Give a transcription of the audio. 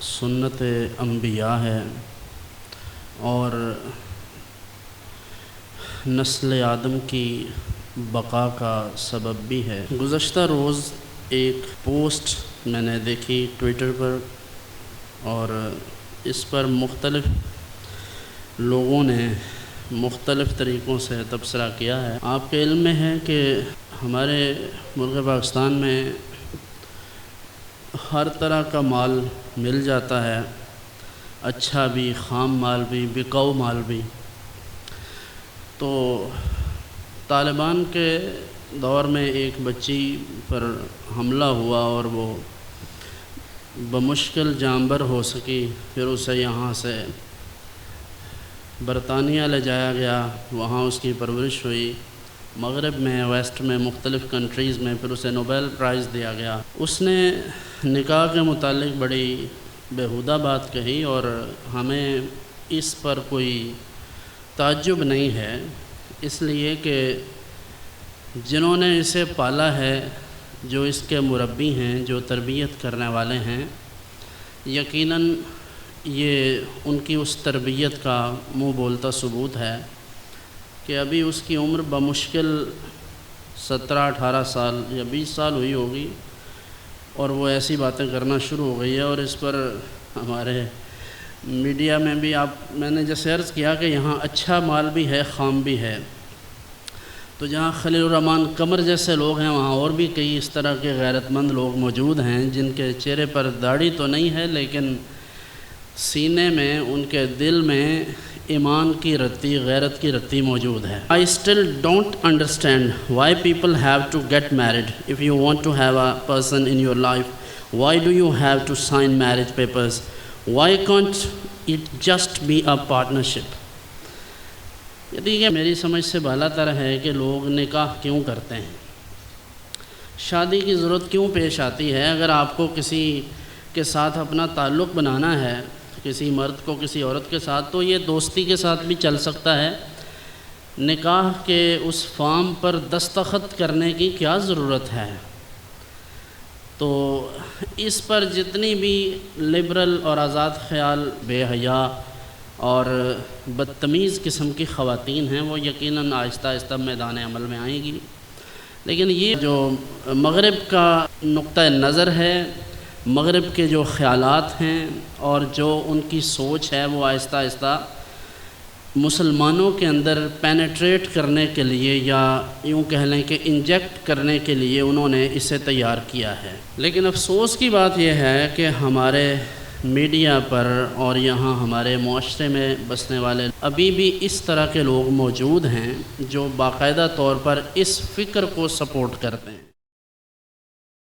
سنت انبیاء ہے اور نسل آدم کی بقا کا سبب بھی ہے۔ گزشتہ روز ایک پوسٹ میں نے دیکھی ٹویٹر پر اور اس پر مختلف لوگوں نے مختلف طریقوں سے تبصرہ کیا ہے۔ آپ کے علم میں ہے کہ ہمارے ملک پاکستان میں ہر طرح کا مال مل جاتا ہے، اچھا بھی، خام مال بھی، بکاؤ مال بھی۔ تو طالبان کے دور میں ایک بچی پر حملہ ہوا اور وہ بمشکل جانبر ہو سکی، پھر اسے یہاں سے برطانیہ لے جایا گیا، وہاں اس کی پرورش ہوئی، مغرب میں، ویسٹ میں، مختلف کنٹریز میں، پھر اسے نوبل پرائز دیا گیا۔ اس نے نکاح کے متعلق بڑی بیہودہ بات کہی اور ہمیں اس پر کوئی تعجب نہیں ہے، اس لیے کہ جنہوں نے اسے پالا ہے، جو اس کے مربی ہیں، جو تربیت کرنے والے ہیں، یقیناً یہ ان کی اس تربیت کا منہ بولتا ثبوت ہے کہ ابھی اس کی عمر بمشکل 17-18 سال یا 20 سال ہوئی ہوگی اور وہ ایسی باتیں کرنا شروع ہو گئی ہے۔ اور اس پر ہمارے میڈیا میں بھی میں نے جیسے عرض کیا کہ یہاں اچھا مال بھی ہے، خام بھی ہے۔ تو جہاں خلیل الرحمن قمر جیسے لوگ ہیں، وہاں اور بھی کئی اس طرح کے غیرت مند لوگ موجود ہیں جن کے چہرے پر داڑھی تو نہیں ہے، لیکن سینے میں، ان کے دل میں ایمان کی رتی، غیرت کی رتی موجود ہے۔ I still don't understand why people have to get married. If you want to have a person in your life, why do you have to sign marriage papers? Why can't it just be a partnership? یہ دیکھیں، میری سمجھ سے بالا تر ہے کہ لوگ نکاح کیوں کرتے ہیں، شادی کی ضرورت کیوں پیش آتی ہے۔ اگر آپ کو کسی کے ساتھ اپنا تعلق بنانا ہے، کسی مرد کو کسی عورت کے ساتھ، تو یہ دوستی کے ساتھ بھی چل سکتا ہے۔ نکاح کے اس فارم پر دستخط کرنے کی کیا ضرورت ہے؟ تو اس پر جتنی بھی لبرل اور آزاد خیال، بے حیا اور بدتمیز قسم کی خواتین ہیں، وہ یقیناً آہستہ آہستہ میدان عمل میں آئیں گی۔ لیکن یہ جو مغرب کا نقطہ نظر ہے، مغرب کے جو خیالات ہیں اور جو ان کی سوچ ہے، وہ آہستہ آہستہ مسلمانوں کے اندر پینیٹریٹ کرنے کے لیے، یا یوں کہہ لیں کہ انجیکٹ کرنے کے لیے انہوں نے اسے تیار کیا ہے۔ لیکن افسوس کی بات یہ ہے کہ ہمارے میڈیا پر اور یہاں ہمارے معاشرے میں بسنے والے ابھی بھی اس طرح کے لوگ موجود ہیں جو باقاعدہ طور پر اس فکر کو سپورٹ کرتے ہیں۔